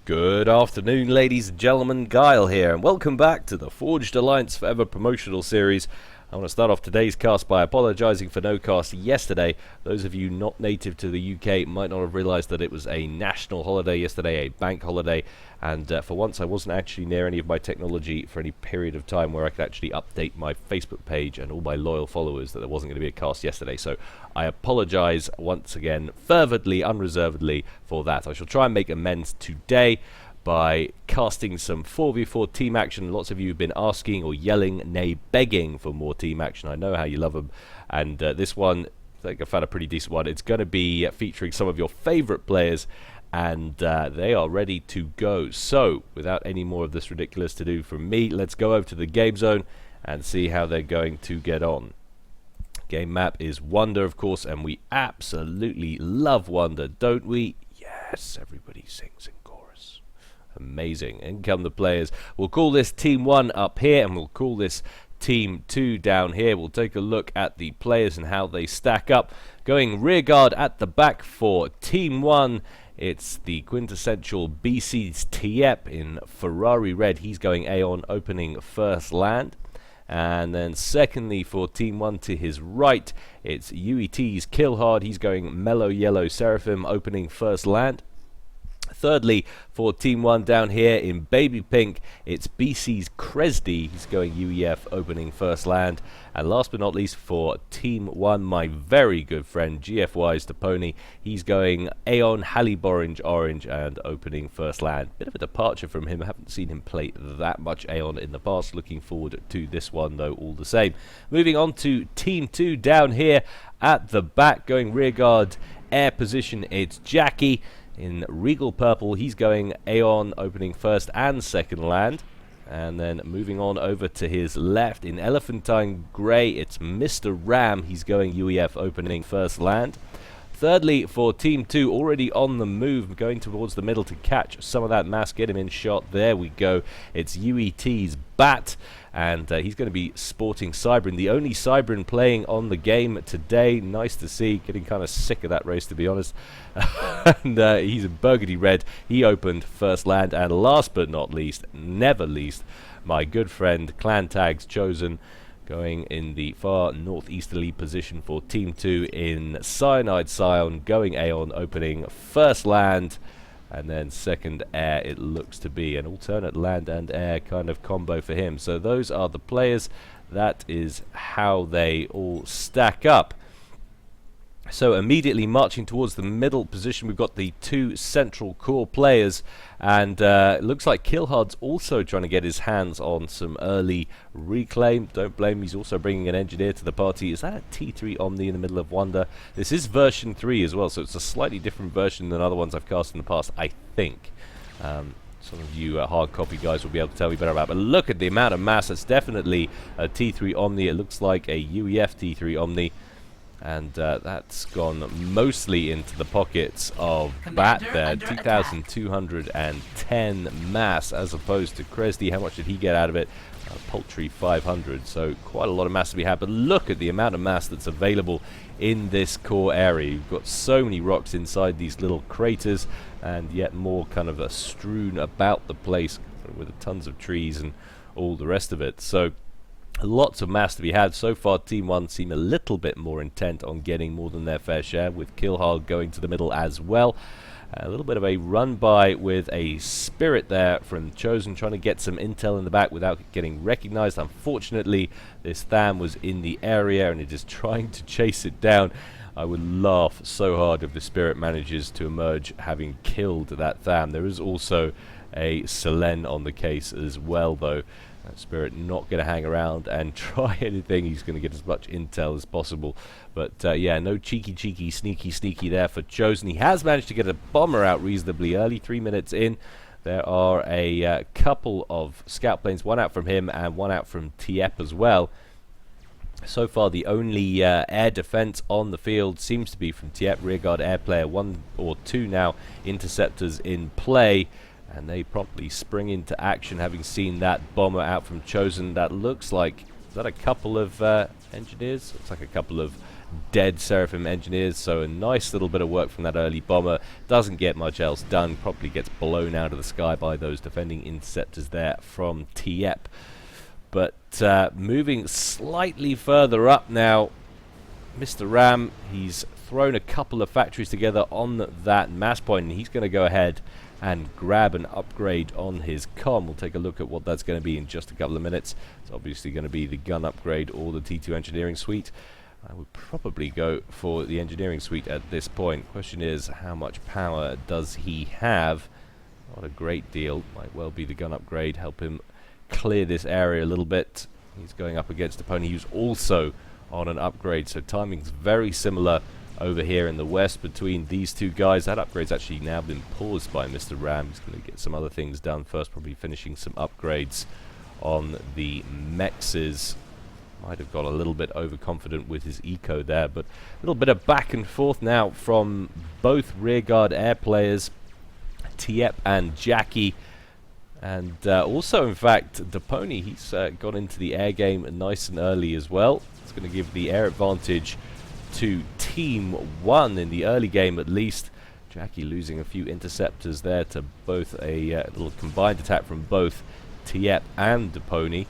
Good afternoon, ladies and gentlemen. Gyle here, and welcome back to the Forged Alliance Forever promotional series. I want to start off today's cast by apologising for no cast yesterday. Those of you not native to the UK might not have realised that it was a national holiday yesterday, a bank holiday, and for once I wasn't actually near any of my technology for any period of time where I could actually update my Facebook page and all my loyal followers that there wasn't going to be a cast yesterday. So I apologise once again, fervently, unreservedly for that. I shall try and make amends today by casting some 4v4 team action. Lots of you have been asking or yelling, nay begging for more team action. I know how you love them, and this one, I think I found a pretty decent one. It's going to be featuring some of your favourite players, and they are ready to go. So without any more of this ridiculous to do from me, let's go over to the game zone and see how they're going to get on. Game map is Wonder, of course, and we absolutely love Wonder, don't we? Yes, everybody sings in chorus. Amazing. In come the players. We'll call this Team 1 up here, and we'll call this Team 2 down here. We'll take a look at the players and how they stack up. Going rear guard at the back for Team 1, it's the quintessential BC's Tiep in Ferrari red. He's going Aeon, opening first land. And then secondly for Team 1 to his right, it's UET's Killhard. He's going Mellow Yellow Seraphim, opening first land. Thirdly, for Team 1 down here in Baby Pink, it's BC's Kresdy. He's going UEF, opening first land. And last but not least, for Team 1, my very good friend GFY's Pony. He's going Aeon, Hallyborange Orange, and opening first land. Bit of a departure from him. I haven't seen him play that much Aeon in the past. Looking forward to this one, though, all the same. Moving on to Team 2 down here at the back, going rearguard air position, it's Jackie. In Regal Purple, he's going Aeon, opening first and second land. And then moving on over to his left, in Elephantine Grey, it's Mr. Ram. He's going UEF, opening first land. Thirdly, for Team 2, already on the move, going towards the middle to catch some of that mass, get him in shot. There we go. It's UET's Bat, and he's going to be sporting Cybrin, the only Cybrin playing on the game today. Nice to see. Getting kind of sick of that race, to be honest. And he's in Burgundy red. He opened first land. And last but not least, never least, my good friend Clan Tags Chosen, going in the far northeasterly position for Team 2 in Cyanide Scion, going Aeon, opening first land. And then second air, it looks to be an alternate land and air kind of combo for him. So those are the players. That is how they all stack up. So immediately marching towards the middle position, we've got the two central core players, and it looks like Killhard's also trying to get his hands on some early reclaim. Don't blame him, he's also bringing an engineer to the party. Is that a T3 Omni in the middle of Wonder? This is version 3 as well, so it's a slightly different version than other ones I've cast in the past, I think. Some of you hard copy guys will be able to tell me better about, but look at the amount of mass. It's definitely a T3 Omni. It looks like a UEF T3 Omni. And that's gone mostly into the pockets of Bat there. 2,210 mass as opposed to Kresdy. How much did he get out of it? Paltry 500. So quite a lot of mass to be had. But look at the amount of mass that's available in this core area. You've got so many rocks inside these little craters, and yet more kind of strewn about the place with tons of trees and all the rest of it. So lots of mass to be had. So far, Team 1 seem a little bit more intent on getting more than their fair share, with Killhard going to the middle as well. A little bit of a run-by with a Spirit there from Chosen, trying to get some intel in the back without getting recognized. Unfortunately, this Tham was in the area, and it is trying to chase it down. I would laugh so hard if the Spirit manages to emerge having killed that Tham. There is also a Selen on the case as well, though. Spirit not going to hang around and try anything. He's going to get as much intel as possible. But yeah, no cheeky, sneaky there for Chosen. He has managed to get a bomber out reasonably early, 3 minutes in. There are a couple of scout planes, one out from him and one out from Tiep as well. So far, the only air defense on the field seems to be from Tiep, rearguard air player, 1 or 2 now interceptors in play. And they promptly spring into action, having seen that bomber out from Chosen. That looks like, is that a couple of engineers? Looks like a couple of dead Seraphim engineers, so a nice little bit of work from that early bomber. Doesn't get much else done, probably gets blown out of the sky by those defending interceptors there from Tiep. But moving slightly further up now, Mr. Ram, he's thrown a couple of factories together on that mass point, and he's going to go ahead and grab an upgrade on his comm. We'll take a look at what that's going to be in just a couple of minutes. It's obviously going to be the gun upgrade or the T2 engineering suite. I would probably go for the engineering suite at this point. Question is, how much power does he have? Not a great deal. Might well be the gun upgrade, help him clear this area a little bit. He's going up against a pony who's also on an upgrade, so timing's very similar over here in the west between these two guys. That upgrade's actually now been paused by Mr. Ram. He's going to get some other things done first, probably finishing some upgrades on the mexes. Might have got a little bit overconfident with his eco there, but a little bit of back and forth now from both rearguard air players, Tiep and Jackie. And also, in fact, Depony, he's got into the air game nice and early as well. It's going to give the air advantage to Team 1 in the early game at least. Jackie losing a few interceptors there to both a little combined attack from both Tiep and Depony.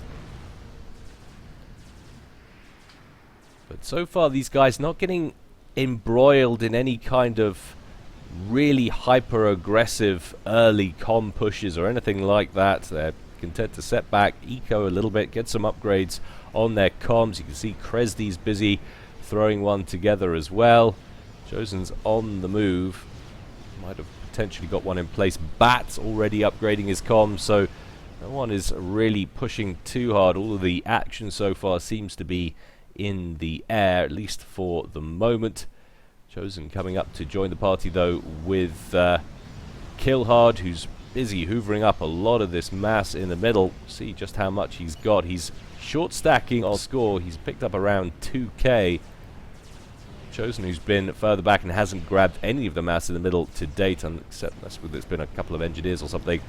But so far these guys not getting embroiled in any kind of really hyper-aggressive early comm pushes or anything like that. They're content to set back, eco a little bit, get some upgrades on their comms. You can see Kresdy's busy throwing one together as well. Chosen's on the move. Might have potentially got one in place. Bat's already upgrading his comms, so no one is really pushing too hard. All of the action so far seems to be in the air, at least for the moment. Chosen coming up to join the party though with Killhard, who's busy hoovering up a lot of this mass in the middle. See just how much he's got. He's short stacking on score. He's picked up around 2k. Chosen, who's been further back and hasn't grabbed any of the mass in the middle to date, except unless there's been a couple of engineers or something,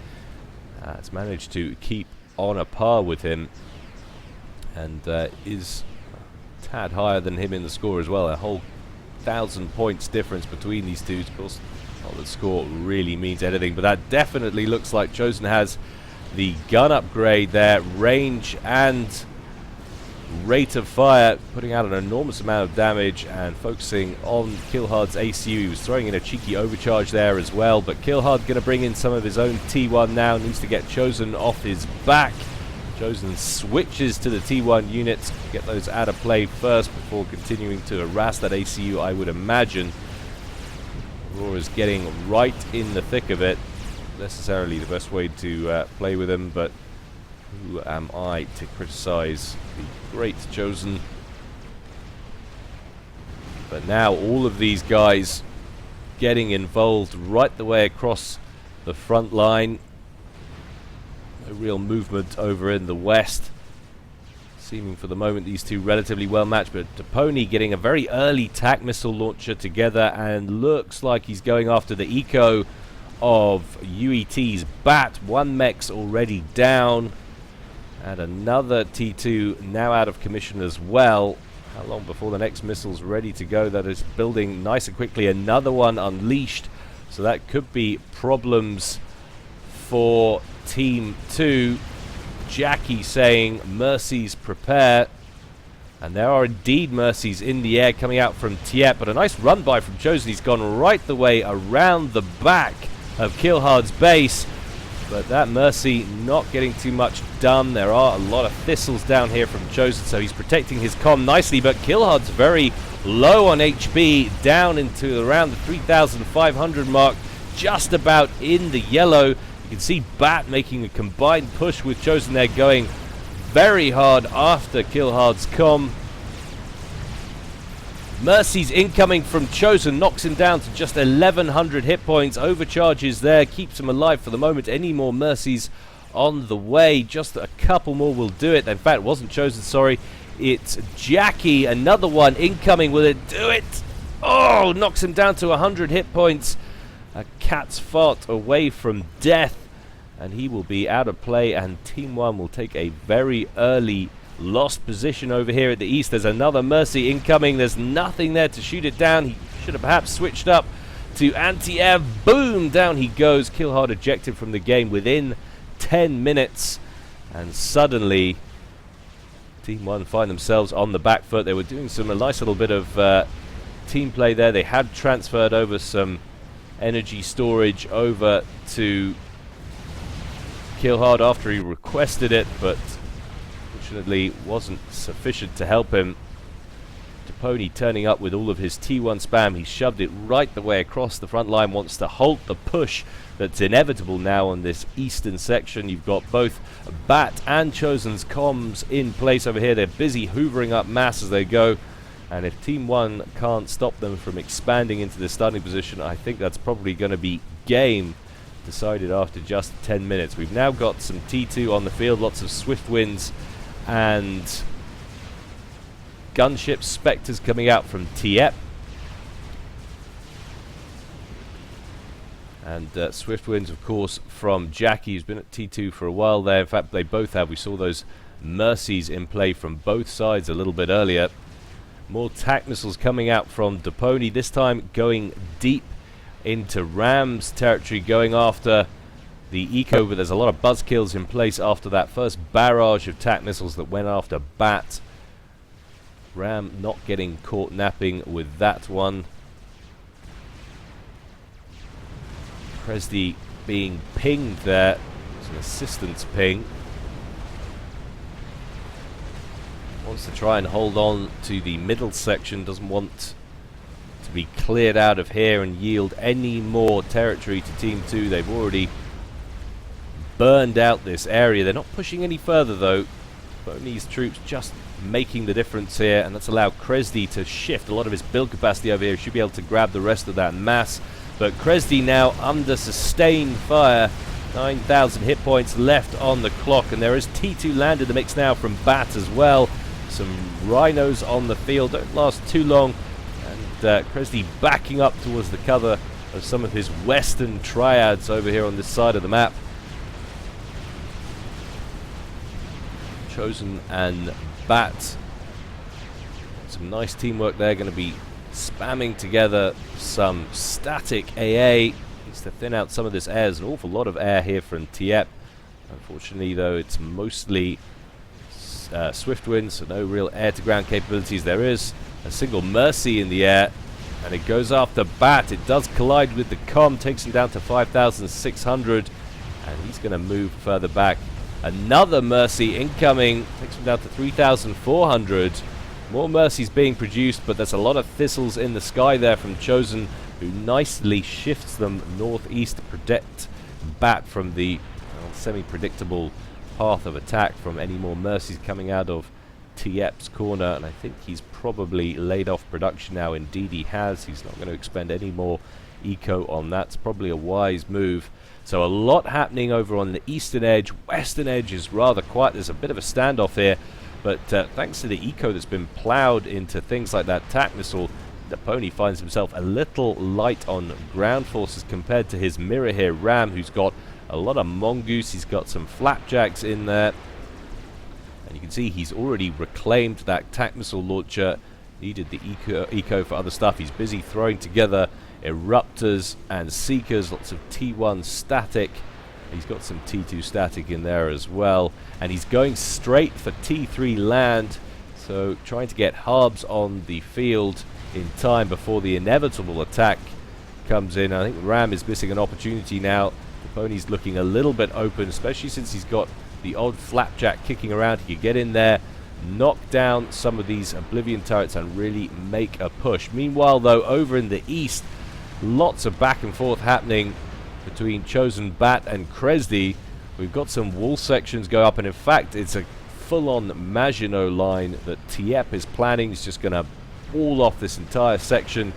has managed to keep on a par with him, and is a tad higher than him in the score as well. A whole 1,000 points difference between these two. Of course, not that score really means anything, but that definitely looks like Chosen has the gun upgrade there, range and rate of fire, putting out an enormous amount of damage and focusing on Killhard's ACU. He was throwing in a cheeky overcharge there as well, but Killhard going to bring in some of his own T1 now, needs to get Chosen off his back. Chosen switches to the T1 units, get those out of play first before continuing to harass that ACU, I would imagine. Aurora's getting right in the thick of it. Necessarily the best way to play with him, but who am I to criticize the great Chosen? But now all of these guys getting involved right the way across the front line. No real movement over in the west. Seeming for the moment these two relatively well matched, but Depony getting a very early TAC missile launcher together and looks like he's going after the eco of UET's Bat. One mech's already down and another T2 now out of commission as well. How long before the next missile's ready to go? That is building nice and quickly. Another one unleashed, so that could be problems for Team 2. Jackie saying Mercies prepare, and there are indeed Mercies in the air coming out from Tiep, but a nice run by from Chosen. He's gone right the way around the back of Killhard's base, but that Mercy not getting too much done. There are a lot of thistles down here from Chosen, so he's protecting his comm nicely, but Killhard's very low on HP, down into around the 3,500 mark, just about in the yellow. You can see Bat making a combined push with Chosen there, going very hard after Killhard's comm. Mercy's incoming from Chosen, knocks him down to just 1,100 hit points. Overcharges there, keeps him alive for the moment. Any more Mercies on the way? Just a couple more will do it. In fact, it wasn't Chosen, sorry. It's Jackie, another one incoming. Will it do it? Oh, knocks him down to 100 hit points. A cat's fart away from death, and he will be out of play, and Team 1 will take a very early lost position over here at the east. There's another Mercy incoming. There's nothing there to shoot it down. He should have perhaps switched up to anti-air. Boom! Down he goes. Killhard ejected from the game within 10 minutes. And suddenly, Team 1 find themselves on the back foot. They were doing a nice little bit of team play there. They had transferred over some energy storage over to Killhard after he requested it, but fortunately wasn't sufficient to help him. Depony turning up with all of his T1 spam. He shoved it right the way across the front line, wants to halt the push that's inevitable now on this eastern section. You've got both Bat and Chosen's comms in place over here. They're busy hoovering up mass as they go, and if Team 1 can't stop them from expanding into the starting position, I think that's probably going to be game decided after just 10 minutes. We've now got some T2 on the field, lots of swift winds and gunship Spectres coming out from Tiep. And swift winds, of course, from Jackie, who's been at T2 for a while there. In fact, they both have. We saw those Mercies in play from both sides a little bit earlier. More TAC missiles coming out from Depony, this time going deep into Ram's territory, going after the Eco, but there's a lot of buzzkills in place after that first barrage of TAC missiles that went after Bat. Ram not getting caught napping with that one. Kresdy being pinged there. It's an assistance ping. Wants to try and hold on to the middle section, doesn't want to be cleared out of here and yield any more territory to Team 2. They've already burned out this area. They're not pushing any further though. Boney's troops just making the difference here, and that's allowed Kresdy to shift a lot of his build capacity over here. He should be able to grab the rest of that mass. But Kresdy now under sustained fire. 9,000 hit points left on the clock, and there is T2 land in the mix now from Bat as well. Some rhinos on the field, don't last too long, and Kresdy backing up towards the cover of some of his western triads over here on this side of the map. Chosen and Bat, some nice teamwork there, going to be spamming together some static AA. Needs to thin out some of this air. There's an awful lot of air here from Tiep. Unfortunately though, it's mostly swift winds, so no real air-to-ground capabilities. There is a single Mercy in the air, and it goes after Bat. It does collide with the comm, takes him down to 5,600, and he's going to move further back. Another Mercy incoming, takes him down to 3,400. More Mercies being produced, but there's a lot of thistles in the sky there from Chosen, who nicely shifts them northeast to protect Bat from the semi-predictable path of attack from any more Mercies coming out of Tiep's corner. And I think he's probably laid off production now. Indeed he has. He's not going to expend any more eco on that. It's probably a wise move. So a lot happening over on the eastern edge. Western edge is rather quiet. There's a bit of a standoff here, but thanks to the eco that's been ploughed into things like that TAC missile, the pony finds himself a little light on ground forces compared to his mirror here, Ram, who's got a lot of mongoose. He's got some flapjacks in there, and you can see he's already reclaimed that TAC missile launcher. Needed the eco for other stuff. He's busy throwing together eruptors and seekers, lots of T1 static. He's got some T2 static in there as well, and he's going straight for T3 land, so trying to get harbs on the field in time before the inevitable attack comes in. I think Ram is missing an opportunity now. The pony's looking a little bit open, especially since he's got the odd flapjack kicking around. He could get in there, knock down some of these Oblivion turrets and really make a push. Meanwhile though, over in the east, lots of back and forth happening between Chosen, Bat and Kresdy. We've got some wall sections go up, and in fact it's a full-on Maginot line that Tiep is planning. He's just going to wall off this entire section,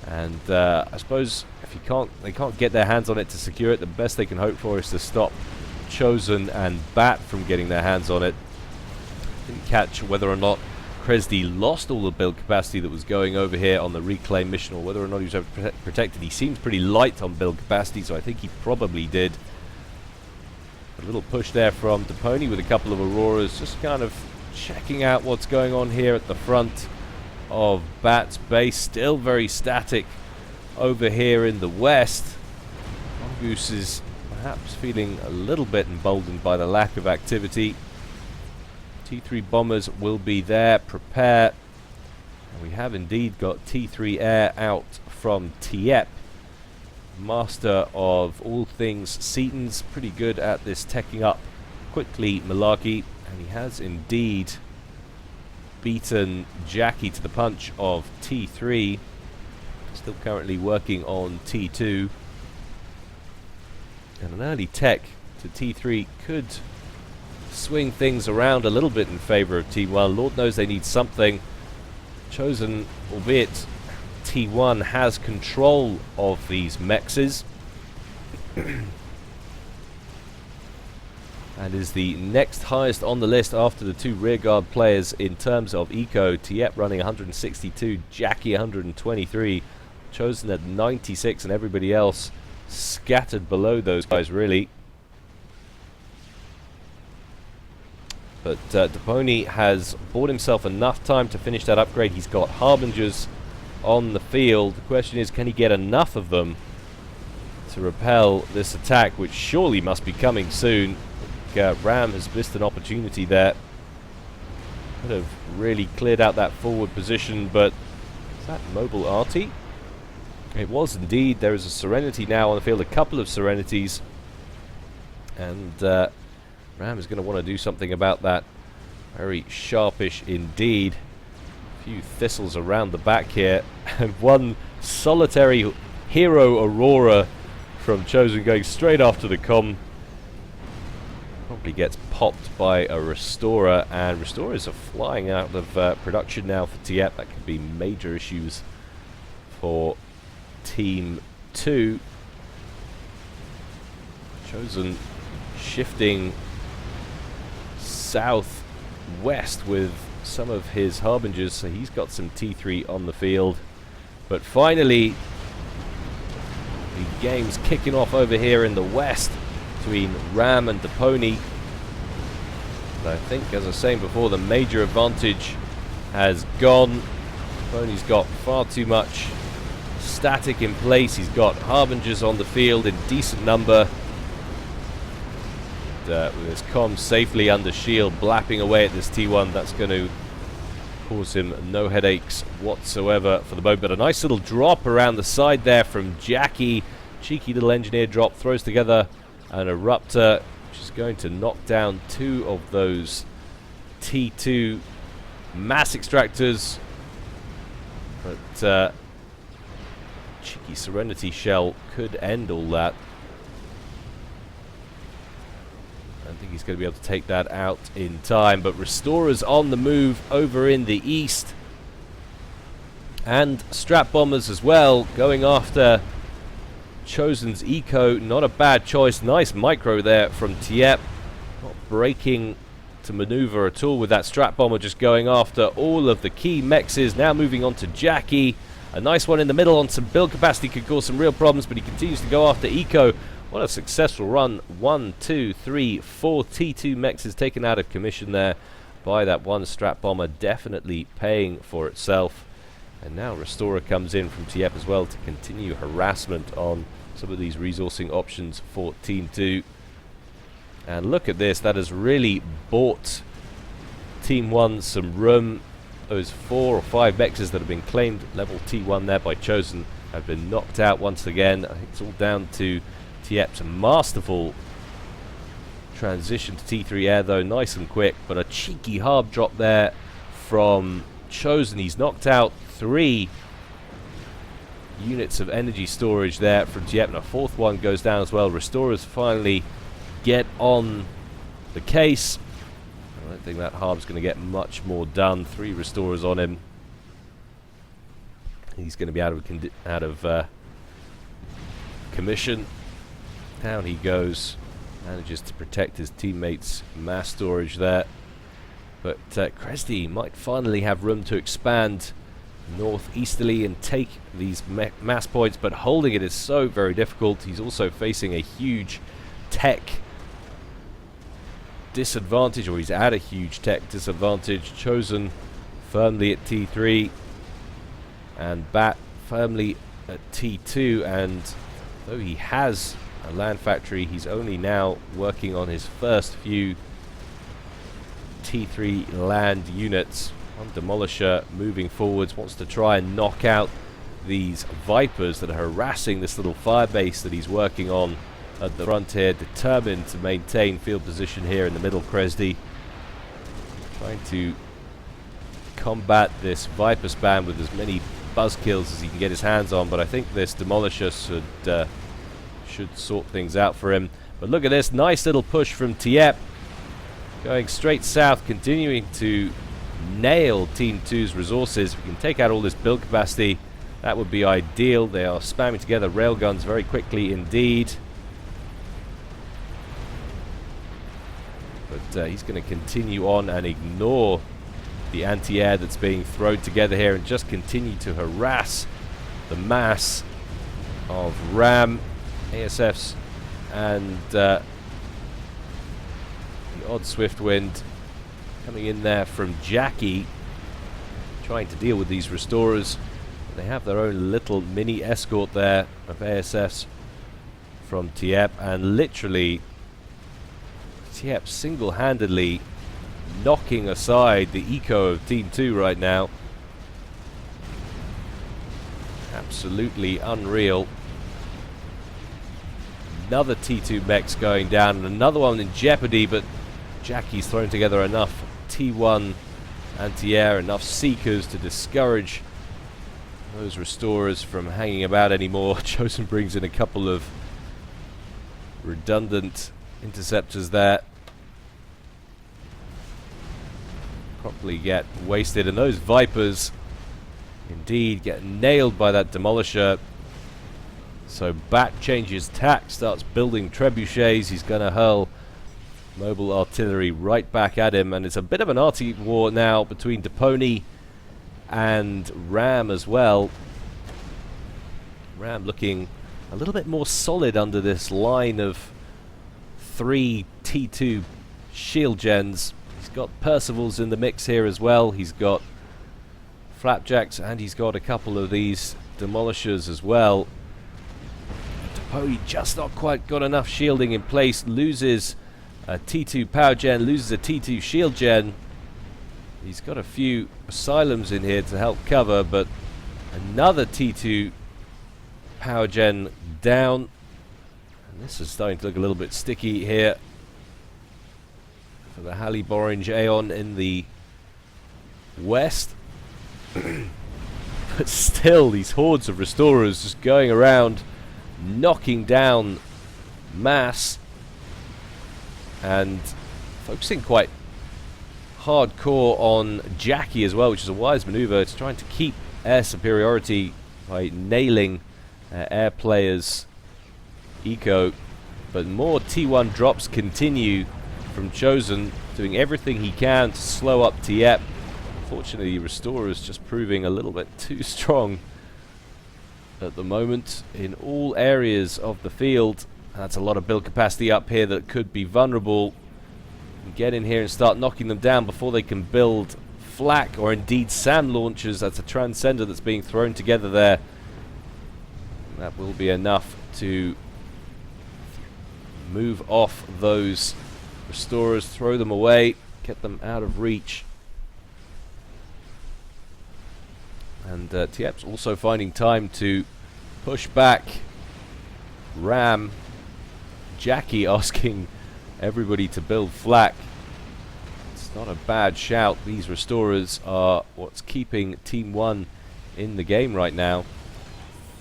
and I suppose if they can't get their hands on it to secure it, the best they can hope for is to stop Chosen and Bat from getting their hands on it. Didn't catch whether or not Kresdy lost all the build capacity that was going over here on the reclaim mission, or whether or not he was ever protected. He seems pretty light on build capacity, so I think he probably did. A little push there from Deponi with a couple of Auroras, just kind of checking out what's going on here at the front of Bat's base. Still very static over here in the west. Mongoose is perhaps feeling a little bit emboldened by the lack of activity. T3 bombers will be there, prepare. And we have indeed got T3 air out from Tiep, master of all things Seaton's, pretty good at this teching up quickly Malarkey, and he has indeed beaten Jackie to the punch of T3. Still currently working on T2. And an early tech to T3 could swing things around a little bit in favour of T1. Lord knows they need something. Chosen, albeit T1 has control of these mexes. And is the next highest on the list after the two rearguard players in terms of eco. Tiep running 162, Jackie 123, Chosen at 96, and everybody else scattered below those guys really. But Deponi has bought himself enough time to finish that upgrade. He's got Harbingers on the field. The question is, can he get enough of them to repel this attack, which surely must be coming soon? Ram has missed an opportunity there. Could have really cleared out that forward position, but is that mobile arty? It was indeed. There is a Serenity now on the field, a couple of Serenities, and Ram is going to want to do something about that. Very sharpish indeed. A few thistles around the back here, and one solitary hero Aurora from Chosen going straight after the comm. Probably gets popped by a Restorer, and Restorers are flying out of production now for Tiep. That could be major issues for Team 2. Chosen shifting southwest with some of his Harbingers, so he's got some T3 on the field. But finally, the game's kicking off over here in the west between Ram and Deponi. And I think, as I was saying before, the major advantage has gone. Deponi's got far too much static in place. He's got Harbingers on the field in decent number. With his comm safely under shield, blapping away at this T1, that's going to cause him no headaches whatsoever for the moment. But a nice little drop around the side there from Jackie. Cheeky little engineer drop, throws together an Eruptor, which is going to knock down two of those T2 mass extractors. But cheeky Serenity shell could end all that. I don't think he's going to be able to take that out in time, but Restorers on the move over in the east, and Strap Bombers as well going after Chosen's eco. Not a bad choice. Nice micro there from Tiep, not breaking to maneuver at all with that Strap Bomber, just going after all of the key mexes. Now moving on to Jackie, a nice one in the middle on some build capacity, could cause some real problems, but he continues to go after eco. What a successful run. 1, 2, 3, 4 T2 mexes taken out of commission there by that one Strap Bomber, definitely paying for itself. And now Restorer comes in from Tiep as well to continue harassment on some of these resourcing options for Team 2. And look at this, that has really bought Team 1 some room. Those 4 or 5 mexes that have been claimed level T1 there by Chosen have been knocked out once again. I think it's all down to Tiep's masterful transition to T3 air, though, nice and quick, but a cheeky harb drop there from Chosen. He's knocked out 3 units of energy storage there from Tiep, and a 4th one goes down as well. Restorers finally get on the case. I don't think that harb's going to get much more done. 3 Restorers on him. He's going to be out of commission. Down he goes. Manages to protect his teammates' mass storage there. But Kresty might finally have room to expand northeasterly and take these mass points, but holding it is so very difficult. He's also facing a huge tech disadvantage, or he's at a huge tech disadvantage. Chosen firmly at T3 and Bat firmly at T2, and though he has a land factory, he's only now working on his first few T3 land units. One Demolisher moving forwards, wants to try and knock out these Vipers that are harassing this little fire base that he's working on at the front here, determined to maintain field position here in the middle. Kresdy trying to combat this Viper spam with as many buzz kills as he can get his hands on, but I think this Demolisher should sort things out for him. But look at this nice little push from Tiep, going straight south, continuing to nail Team 2's resources. If we can take out all this build capacity, that would be ideal. They are spamming together railguns very quickly indeed. But he's going to continue on and ignore the anti-air that's being thrown together here and just continue to harass the mass of RAM, ASFs, and the odd swift wind coming in there from Jackie, trying to deal with these restorers. They have their own little mini escort there of ASFs from Tiep, and literally Tiep single-handedly knocking aside the eco of Team 2 right now. Absolutely unreal. Another T2 mech's going down, and another one in jeopardy, but Jackie's thrown together enough T1 anti-air, enough Seekers to discourage those restorers from hanging about anymore. Chosen brings in a couple of redundant interceptors there. Properly get wasted, and those Vipers indeed get nailed by that Demolisher. So Bat changes tack, starts building trebuchets. He's going to hurl mobile artillery right back at him, and it's a bit of an arty war now between Deponi and Ram as well. Ram looking a little bit more solid under this line of 3 T2 shield gens. He's got Percivals in the mix here as well. He's got Flapjacks, and he's got a couple of these Demolishers as well. Deponi just not quite got enough shielding in place. Loses a T2 power gen, loses a T2 shield gen. He's got a few Asylums in here to help cover, but another T2 power gen down. And this is starting to look a little bit sticky here for the Halle-Borange Aeon in the west. But still, these hordes of restorers just going around, knocking down mass and focusing quite hardcore on Jackie as well, which is a wise maneuver. It's trying to keep air superiority by nailing air players' eco, but more T1 drops continue from Chosen, doing everything he can to slow up Tiep. Unfortunately, Restorer's just proving a little bit too strong at the moment in all areas of the field. That's a lot of build capacity up here that could be vulnerable. Get in here and start knocking them down before they can build flak or indeed SAM launchers. That's a transcender that's being thrown together there. That will be enough to move off those restorers, throw them away, get them out of reach. And Tiep's also finding time to push back Ram. Jackie asking everybody to build flak. It's not a bad shout. These restorers are what's keeping Team 1 in the game right now.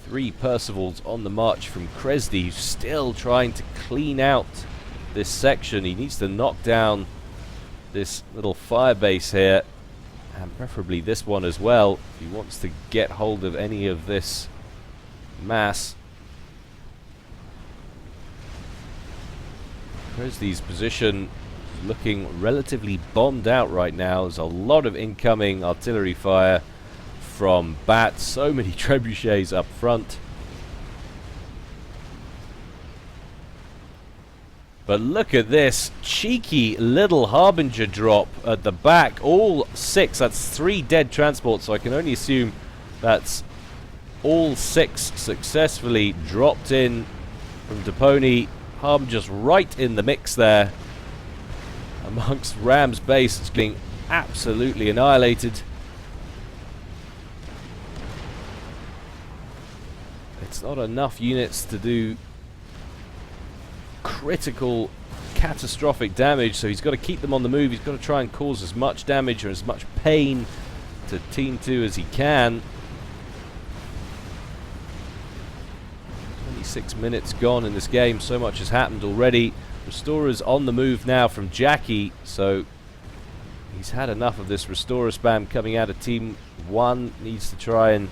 3 Percivals on the march from Kresdy, who's still trying to clean out this section. He needs to knock down this little fire base here, and preferably this one as well, if he wants to get hold of any of this mass. Kresdy's position looking relatively bombed out right now. There's a lot of incoming artillery fire from Bat, so many trebuchets up front. But look at this cheeky little Harbinger drop at the back. All 6, that's 3 dead transports, so I can only assume that's all 6 successfully dropped in from Depony. Harbinger's right in the mix there amongst Ram's base. It's getting absolutely annihilated. It's not enough units to do critical, catastrophic damage, so he's got to keep them on the move. He's got to try and cause as much damage or as much pain to Team 2 as he can. 26 minutes gone in this game. So much has happened already. Restorer's on the move now from Jackie, so he's had enough of this Restorer spam coming out of Team 1. Needs to try and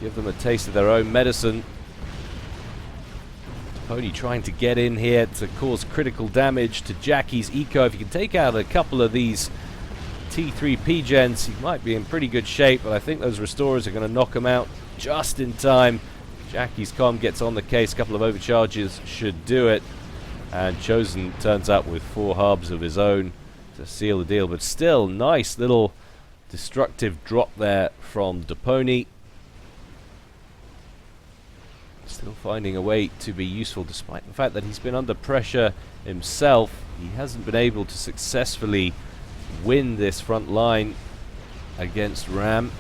give them a taste of their own medicine. Pony trying to get in here to cause critical damage to Jackie's eco. If he can take out a couple of these T3 P-Gens, he might be in pretty good shape, but I think those Restorers are going to knock him out just in time. Jackie's comm gets on the case. A couple of overcharges should do it. And Chosen turns up with 4 hubs of his own to seal the deal. But still, nice little destructive drop there from Depony. Still finding a way to be useful despite the fact that he's been under pressure himself. He hasn't been able to successfully win this front line against Ram.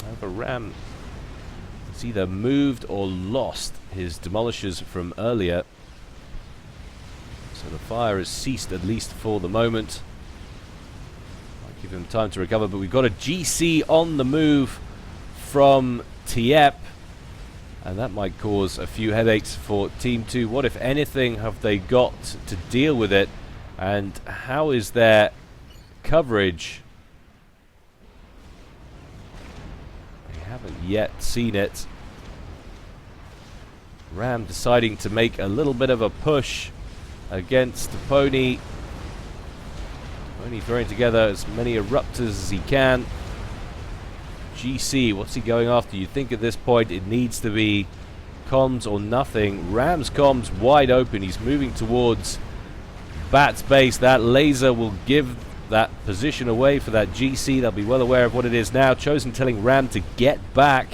However, Ram has either moved or lost his demolishers from earlier. So the fire has ceased, at least for the moment. Might give him time to recover, but we've got a GC on the move from Tiep. And that might cause a few headaches for Team 2. What, if anything, have they got to deal with it? And how is their coverage? They haven't yet seen it. Ram deciding to make a little bit of a push against the Pony. Pony throwing together as many eruptors as he can. GC, what's he going after? You'd think at this point it needs to be comms or nothing. Ram's comms wide open. He's moving towards Bat's base. That laser will give that position away for that GC. They'll be well aware of what it is now. Chosen telling Ram to get back.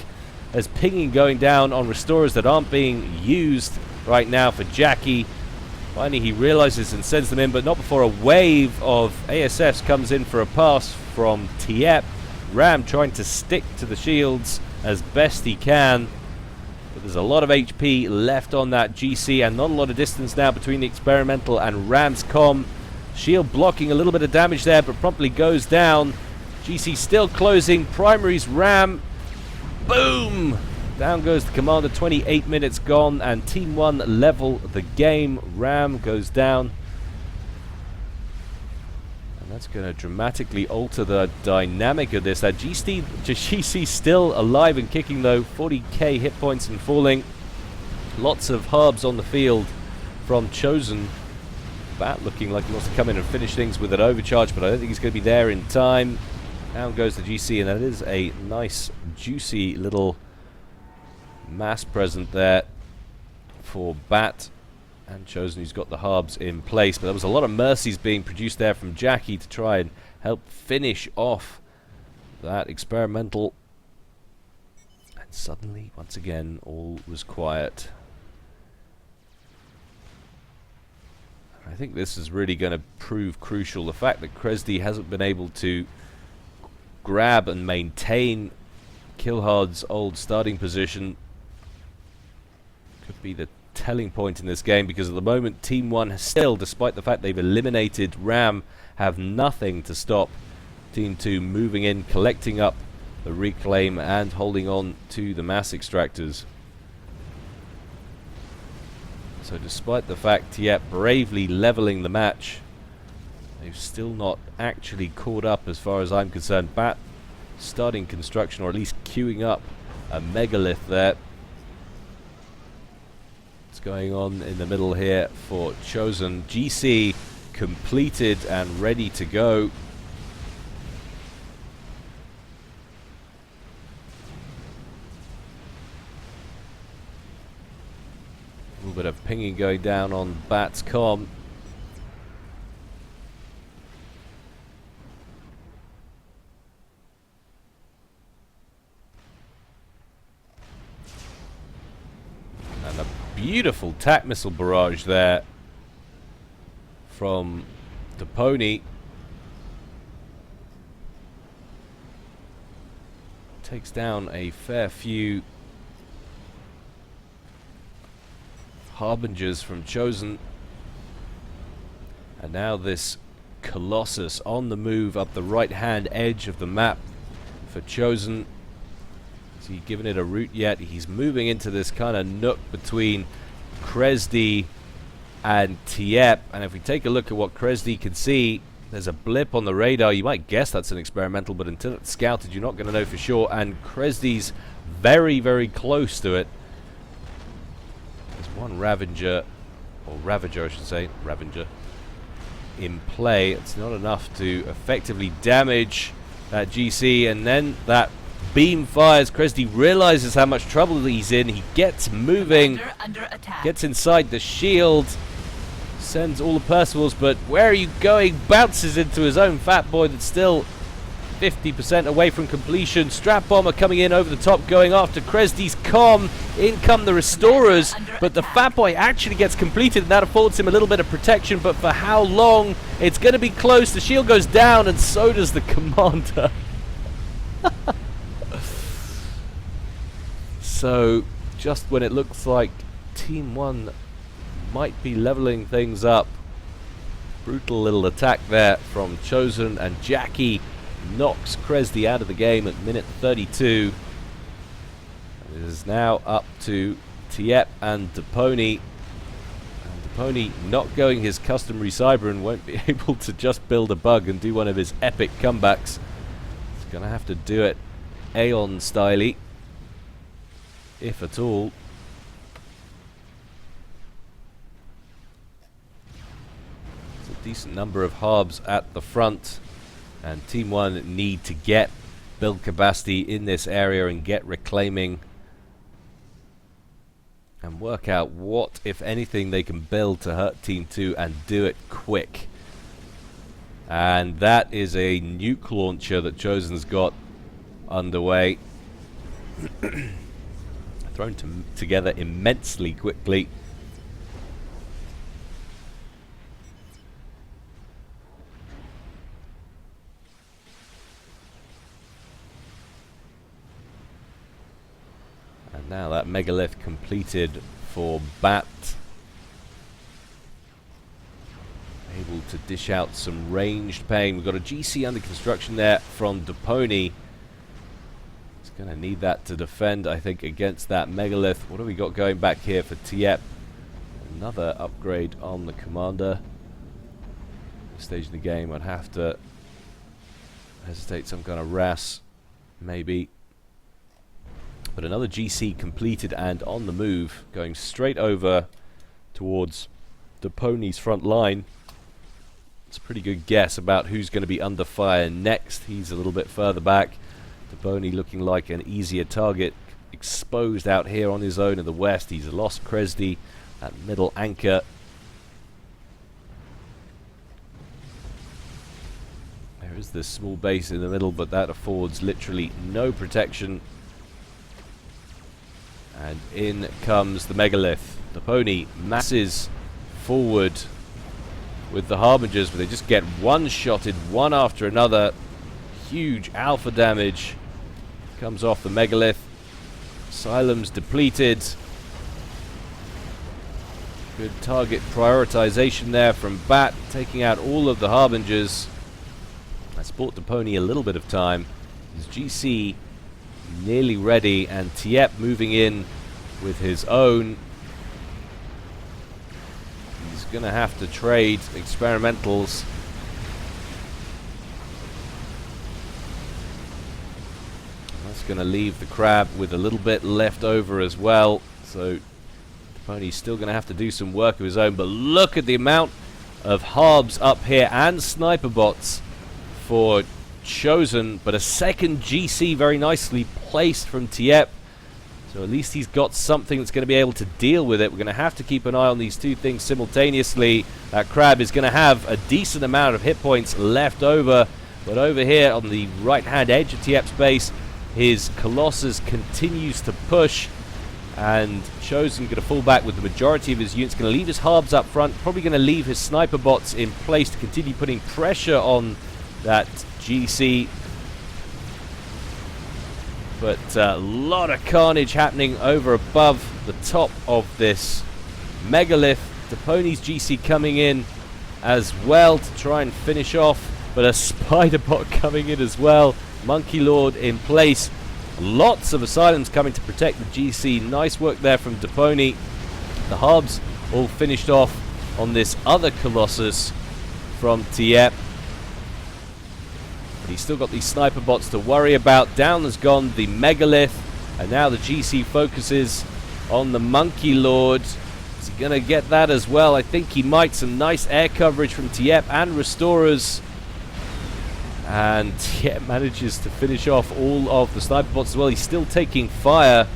There's pinging going down on Restorers that aren't being used right now for Jackie. Finally he realizes and sends them in, but not before a wave of ASFs comes in for a pass from Tiep. Ram trying to stick to the shields as best he can, but there's a lot of HP left on that GC and not a lot of distance now between the experimental and Ram's comm. Shield blocking a little bit of damage there, but promptly goes down. GC still closing. Primaries Ram. Boom! Down goes the commander. 28 minutes gone, and Team 1 level the game. Ram goes down. That's going to dramatically alter the dynamic of this. That GC still alive and kicking though. 40k hit points and falling. Lots of harbs on the field from Chosen. Bat looking like he wants to come in and finish things with an overcharge, but I don't think he's going to be there in time. Down goes the GC, and that is a nice, juicy little mass present there for Bat. And Chosen, who's got the harbs in place. But there was a lot of mercies being produced there from Jackie to try and help finish off that experimental. And suddenly, once again, all was quiet. I think this is really going to prove crucial. The fact that Kresde hasn't been able to grab and maintain Killhard's old starting position could be the telling point in this game, because at the moment Team 1 still, despite the fact they've eliminated Ram, have nothing to stop Team 2 moving in, collecting up the reclaim and holding on to the mass extractors. So despite the fact Tiep bravely leveling the match, they've still not actually caught up as far as I'm concerned. Bat starting construction, or at least queuing up a megalith there. Going on in the middle here for Chosen. GC completed and ready to go. A little bit of pinging going down on Bat's comm. And a beautiful tac missile barrage there from the Pony. Takes down a fair few Harbingers from Chosen. And now this Colossus on the move up the right-hand edge of the map for Chosen. Has he given it a route yet? He's moving into this kind of nook between Kresde and Tiep. And if we take a look at what Kresde can see, there's a blip on the radar. You might guess that's an experimental, but until it's scouted, you're not going to know for sure. And Kresde's very, very close to it. There's one Ravager, or Ravager I should say, Ravager, in play. It's not enough to effectively damage that GC, and then that beam fires. Kresde realizes how much trouble he's in. He gets moving, under gets inside the shield, sends all the Percival's, but where are you going? Bounces into his own Fat Boy that's still 50% away from completion. Strap Bomber coming in over the top, going after Kresde's comm. In come the Restorers, but the Fat Boy actually gets completed, and that affords him a little bit of protection, but for how long? It's going to be close. The shield goes down, and so does the Commander. So, just when it looks like Team 1 might be leveling things up, brutal little attack there from Chosen, and Jackie knocks Kresde out of the game at minute 32. It is now up to Tiep and Depony. And Depony not going his customary cyber and won't be able to just build a bug and do one of his epic comebacks. He's going to have to do it Aeon styley, if at all. It's a decent number of harbs at the front, and Team 1 need to get build capacity in this area and get reclaiming and work out what, if anything, they can build to hurt Team 2 and do it quick. And that is a nuke launcher that Chosen's got underway. Thrown together immensely quickly. And now that megalith completed for Bat. Able to dish out some ranged pain. We've got a GC under construction there from Depony. Going to need that to defend, I think, against that megalith. What have we got going back here for Tiep? Another upgrade on the Commander. At this stage of the game, I'd have to hesitate. Some kind of RAS, maybe. But another GC completed and on the move, going straight over towards Depony's front line. It's a pretty good guess about who's going to be under fire next. He's a little bit further back. Depony looking like an easier target, exposed out here on his own in the west. He's lost Kresde, that middle anchor. There is this small base in the middle, but that affords literally no protection. And in comes the megalith. Depony masses forward with the Harbingers, but they just get one-shotted one after another. Huge alpha damage comes off the megalith. Asylum's depleted. Good target prioritization there from Bat, taking out all of the Harbingers. That's bought Depony a little bit of time. His GC nearly ready, and Tiep moving in with his own. He's going to have to trade experimentals. Going to leave the Crab with a little bit left over as well, so Depony's still going to have to do some work of his own. But look at the amount of harbs up here and sniper bots for Chosen, but a second GC very nicely placed from Tiep. So at least he's got something that's going to be able to deal with it. We're going to have to keep an eye on these two things simultaneously. That crab is going to have a decent amount of hit points left over. But over here on the right-hand edge of Tiep's base, his Colossus continues to push. And Chosen going to fall back with the majority of his units. Going to leave his Harbs up front. Probably going to leave his sniper bots in place to continue putting pressure on that GC. But a lot of carnage happening over above the top of this megalith. Deponi's GC coming in as well to try and finish off, but a spider bot coming in as well. Monkey Lord in place. Lots of asylums coming to protect the GC. Nice work there from Deponi. The Harbs all finished off on this other Colossus from Tiep. He's still got these sniper bots to worry about. Down has gone the megalith, and now the GC focuses on the Monkey Lord. Is he going to get that as well? I think he might. Some nice air coverage from Tiep and Restorers. And Tiep manages to finish off all of the sniper bots as well. He's still taking fire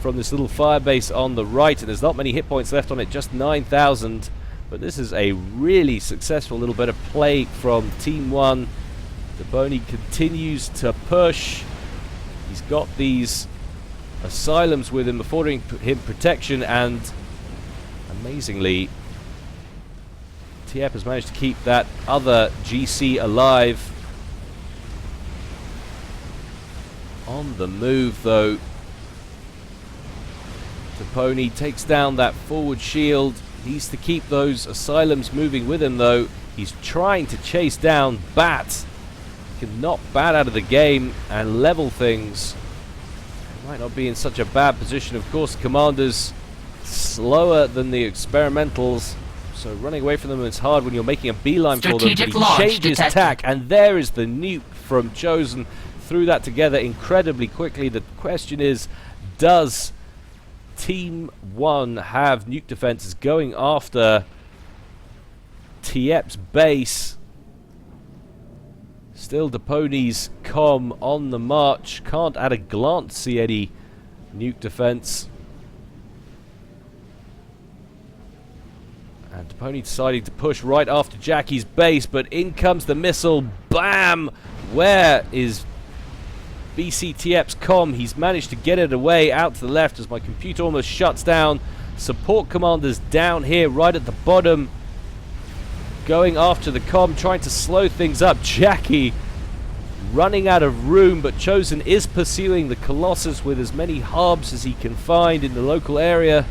from this little fire base on the right, and there's not many hit points left on it, just 9,000. But this is a really successful little bit of play from Team 1. Deponi continues to push. He's got these asylums with him, affording him protection, and amazingly, Tiep has managed to keep that other GC alive. On the move, though, Deponi takes down that forward shield. Needs to keep those asylums moving with him, though. He's trying to chase down Bat. Can knock Bat out of the game and level things. He might not be in such a bad position. Of course, Commander's slower than the experimentals, so running away from them is hard when you're making a beeline for them. But he changes tack, and there is the nuke from Chosen. Threw that together incredibly quickly. The question is, does Team 1 have nuke defenses going after Tiep's base? Still Deponi's comm on the march. Can't at a glance see any nuke defense. And Deponi deciding to push right after Jackie's base, but in comes the missile. Bam! Where is BC Tiep's comm? He's managed to get it away out to the left as my computer almost shuts down. Support commanders down here right at the bottom, going after the comm, trying to slow things up. Jackie running out of room, but Chosen is pursuing the Colossus with as many hubs as he can find in the local area.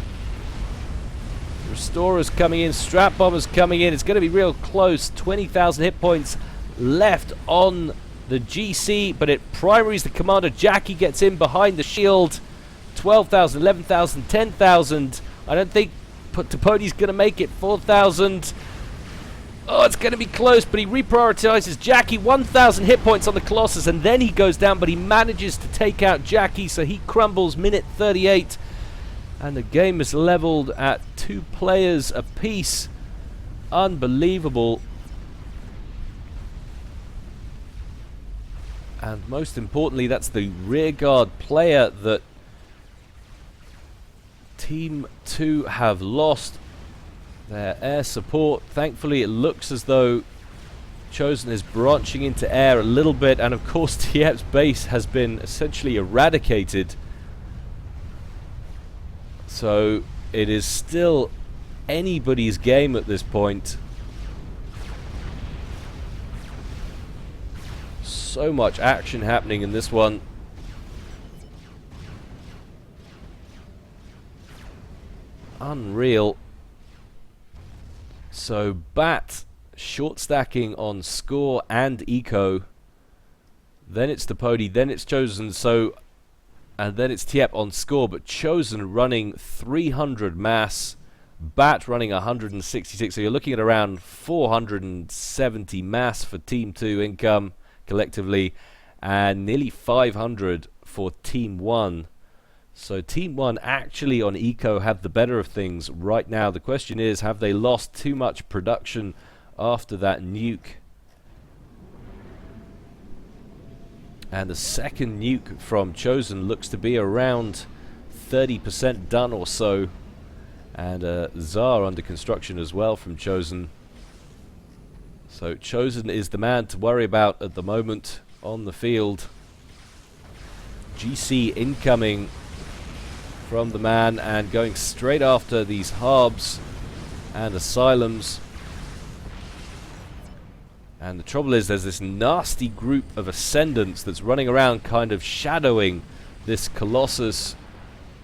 Restorers coming in, Strap Bombers coming in. It's going to be real close. 20,000 hit points left on the GC, but it primaries the commander. Jackie gets in behind the shield. 12,000, 11,000, 10,000. I don't think Deponi's going to make it. 4,000. Oh, it's going to be close, but he reprioritizes Jackie. 1,000 hit points on the Colossus, and then he goes down, but he manages to take out Jackie, so he crumbles. Minute 38, and the game is leveled at 2 players apiece. Unbelievable. And most importantly, that's the rearguard player that Team 2 have lost. Their air support. Thankfully, it looks as though Chosen is branching into air a little bit, and of course Tiep's base has been essentially eradicated. So it is still anybody's game at this point. So much action happening in this one. Unreal. So Bat short stacking on score and eco. Then it's Deponi, then it's Chosen, and then it's Tiep on score, but Chosen running 300 mass, Bat running 166, so you're looking at around 470 mass for Team 2 income collectively, and nearly 500 for Team 1. So Team 1 actually on eco have the better of things right now. The question is, have they lost too much production after that nuke? And the second nuke from Chosen looks to be around 30% done or so. And Tsar under construction as well from Chosen. So Chosen is the man to worry about at the moment on the field. GC incoming from the man and going straight after these harbs and asylums. And the trouble is there's this nasty group of ascendants that's running around kind of shadowing this Colossus.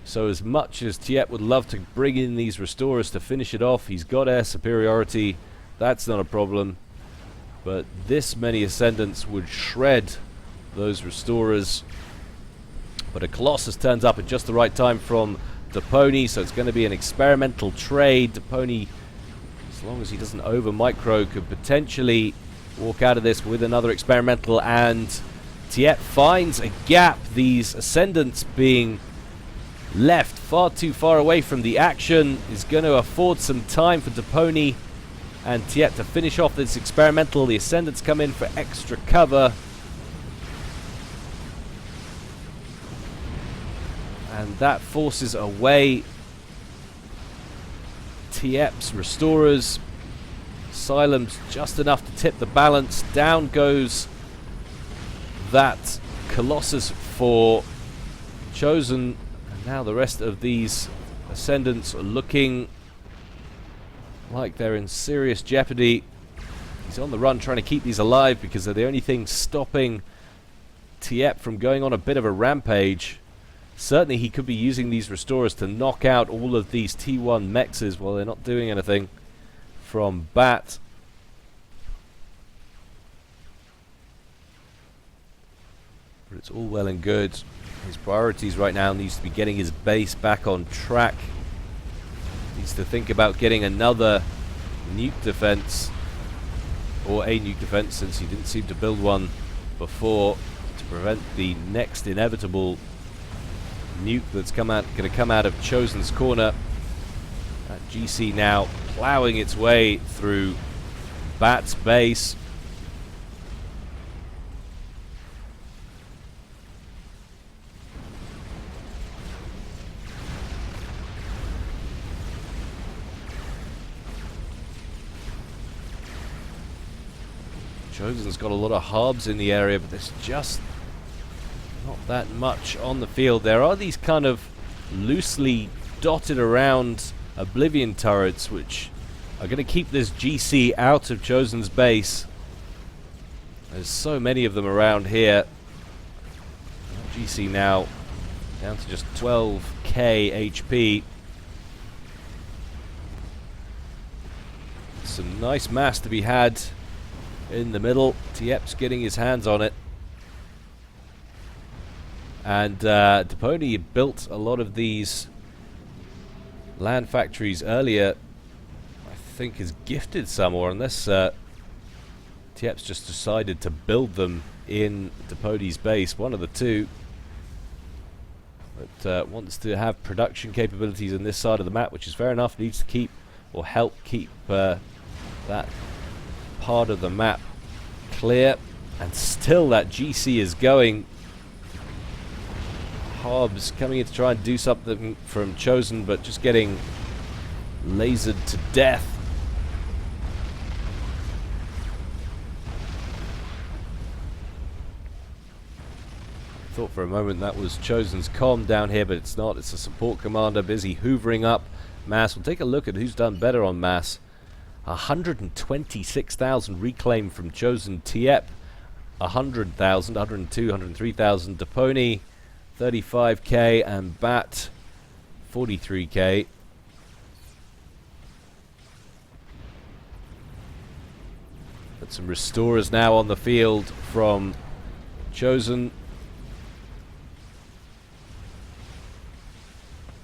So as much as Tiep would love to bring in these restorers to finish it off, he's got air superiority, that's not a problem. But this many ascendants would shred those restorers. But a Colossus turns up at just the right time from Deponi, so it's going to be an experimental trade. Deponi, as long as he doesn't over-micro, could potentially walk out of this with another experimental, and Tiep finds a gap. These ascendants being left far too far away from the action is going to afford some time for Deponi and Tiep to finish off this experimental. The ascendants come in for extra cover. And that forces away Tiep's restorers. Asylum's just enough to tip the balance. Down goes that Colossus for Chosen. And now the rest of these ascendants are looking like they're in serious jeopardy. He's on the run trying to keep these alive because they're the only thing stopping Tiep from going on a bit of a rampage. Certainly he could be using these restorers to knock out all of these T1 mexes while they're not doing anything from Bat. But it's all well and good. His priorities right now needs to be getting his base back on track. Needs to think about getting another nuke defense, or a nuke defense, since he didn't seem to build one before, to prevent the next inevitable nuke that's going to come out of Chosen's corner. That GC now plowing its way through Bat's base. Chosen's got a lot of harbs in the area, but there's just not that much on the field. There are these kind of loosely dotted around Oblivion turrets which are going to keep this GC out of Chosen's base. There's so many of them around here. GC now down to just 12k HP. Some nice mass to be had in the middle. Tiep's getting his hands on it. And Deponi built a lot of these land factories earlier. I think has gifted some, or unless Tiep's just decided to build them in Deponi's base, one of the two. But wants to have production capabilities on this side of the map, which is fair enough. Needs to keep, or help keep, that part of the map clear. And still that GC is going. Hobbs coming in to try and do something from Chosen, but just getting lasered to death. Thought for a moment that was Chosen's comm down here, but it's not. It's a support commander busy hoovering up mass. We'll take a look at who's done better on mass. 126,000 reclaim from Chosen. Tiep 100,000, 102, 103,000. Deponi 35k, and Bat 43k. But some restorers now on the field from Chosen.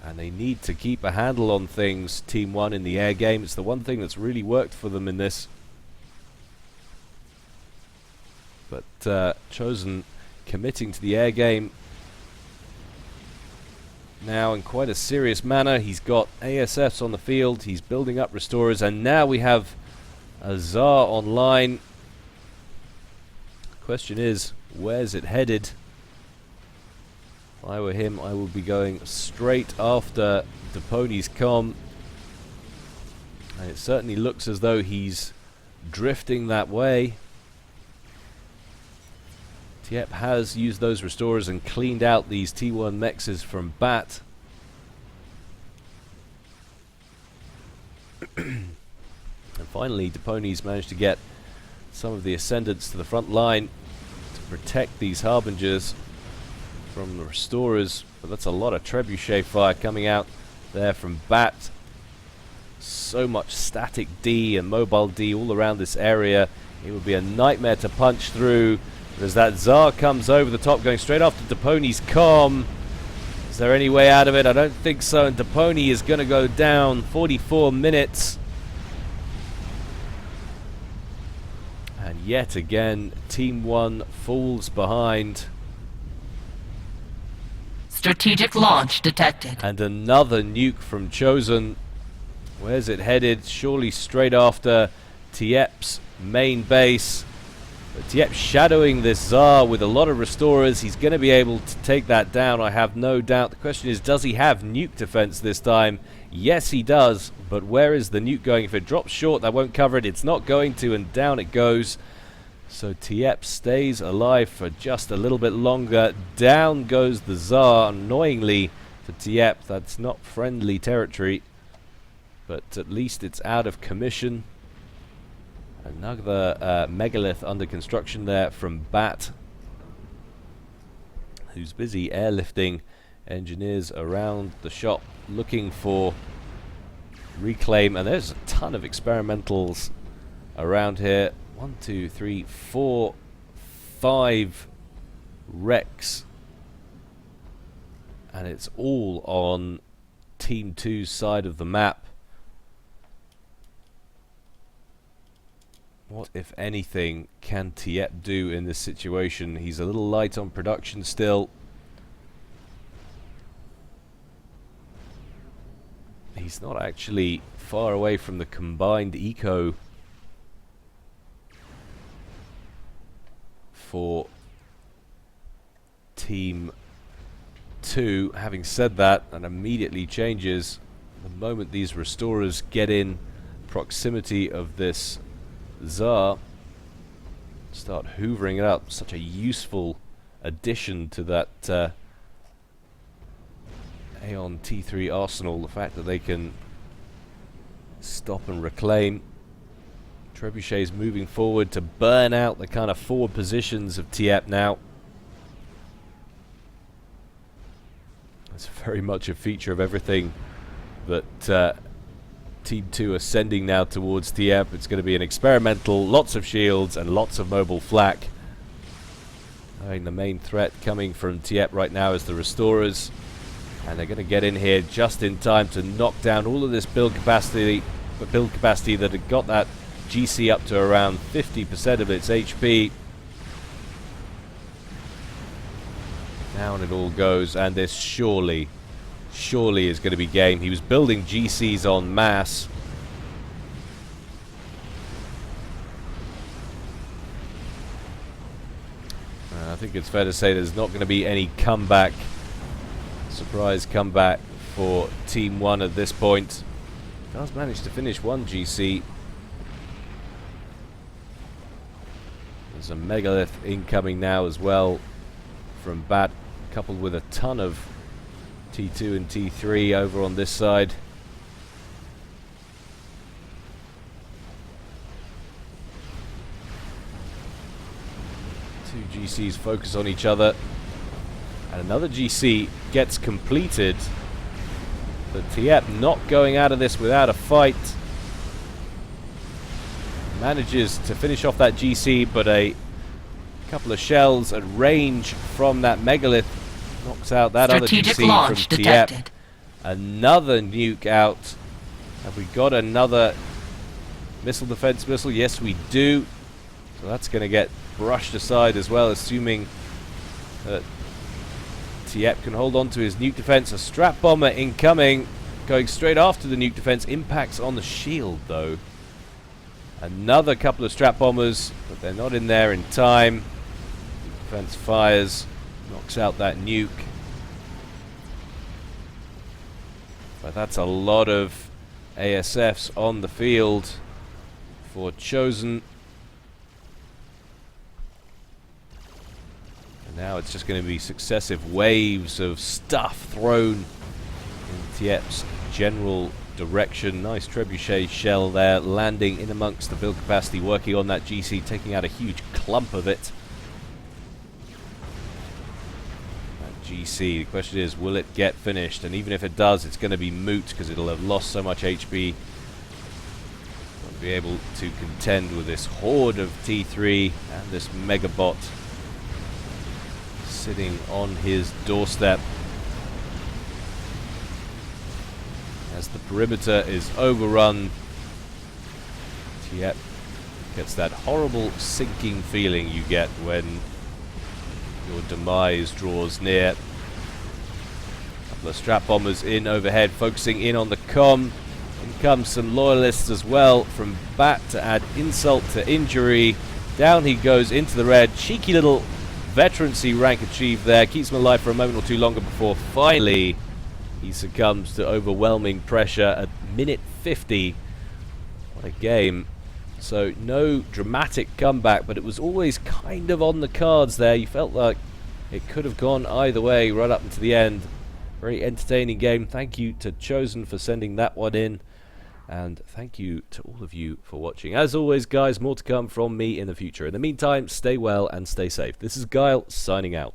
And they need to keep a handle on things, Team 1, in the air game. It's the one thing that's really worked for them in this. But Chosen committing to the air game now in quite a serious manner. He's got ASFs on the field, he's building up restorers, and now we have a Tsar online. Question is, where's it headed? I were him, I would be going straight after Deponi's comm. And it certainly looks as though he's drifting that way. Tiep has used those restorers and cleaned out these T1 mexes from Bat. And finally, Deponi's managed to get some of the ascendants to the front line to protect these harbingers from the restorers. But that's a lot of trebuchet fire coming out there from Bat. So much static D and mobile D all around this area. It would be a nightmare to punch through. As that Tsar comes over the top, going straight after Deponi's comm. Is there any way out of it? I don't think so. And Deponi is going to go down. 44 minutes. And yet again, Team 1 falls behind. Strategic launch detected. And another nuke from Chosen. Where's it headed? Surely straight after Tiep's main base. But Tiep shadowing this Tsar with a lot of restorers. He's going to be able to take that down, I have no doubt. The question is, does he have nuke defense this time? Yes, he does. But where is the nuke going? If it drops short, that won't cover it. It's not going to, and down it goes. So Tiep stays alive for just a little bit longer. Down goes the Tsar, annoyingly for Tiep. That's not friendly territory. But at least it's out of commission. Another megalith under construction there from Bat, who's busy airlifting engineers around the shop looking for reclaim. And there's a ton of experimentals around here. 1, 2, 3, 4, 5 wrecks. And it's all on Team 2's side of the map. What, if anything, can Tiep do in this situation? He's a little light on production still. He's not actually far away from the combined eco for Team 2. Having said that, that immediately changes the moment these restorers get in proximity of this Tsar. Start hoovering it up. Such a useful addition to that Aeon T3 arsenal. The fact that they can stop and reclaim. Trebuchets moving forward to burn out the kind of forward positions of Tiep now. That's very much a feature of everything that Team 2 are sending now towards Tiep. It's going to be an experimental, lots of shields and lots of mobile flak. I mean, the main threat coming from Tiep right now is the restorers, and they're going to get in here just in time to knock down all of this build capacity that had got that GC up to around 50% of its HP. Down it all goes, and this surely is going to be game. He was building GCs en masse. I think it's fair to say there's not going to be any comeback, surprise comeback for Team 1 at this point. Does manage to finish one GC. There's a megalith incoming now as well from Bat, coupled with a ton of T2 and T3 over on this side. Two GCs focus on each other, and another GC gets completed. But Tiep not going out of this without a fight. Manages to finish off that GC, but a couple of shells at range from that megalith knocks out that Strategic other GC launch from detected. Tiep. Another nuke out. Have we got another missile defense missile? Yes, we do. So that's going to get brushed aside as well, assuming that Tiep can hold on to his nuke defense. A strap bomber incoming, going straight after the nuke defense. Impacts on the shield, though. Another couple of strap bombers, but they're not in there in time. Defense fires, knocks out that nuke. But that's a lot of ASFs on the field for Chosen. And now it's just going to be successive waves of stuff thrown in Tiep's general direction. Nice trebuchet shell there, landing in amongst the build capacity, working on that GC, taking out a huge clump of it. That GC, the question is, will it get finished? And even if it does, it's going to be moot because it'll have lost so much HP. Won't be able to contend with this horde of T3 and this Megabot sitting on his doorstep. As the perimeter is overrun, Tiep gets that horrible sinking feeling you get when your demise draws near. A couple of strap bombers in overhead, focusing in on the comm. In comes some loyalists as well from Bat to add insult to injury. Down he goes into the red. Cheeky little veterancy rank achieved there. Keeps him alive for a moment or two longer before finally he succumbs to overwhelming pressure at minute 50. What a game. So no dramatic comeback, but it was always kind of on the cards there. You felt like it could have gone either way right up until the end. Very entertaining game. Thank you to Chosen for sending that one in. And thank you to all of you for watching. As always, guys, more to come from me in the future. In the meantime, stay well and stay safe. This is Gyle signing out.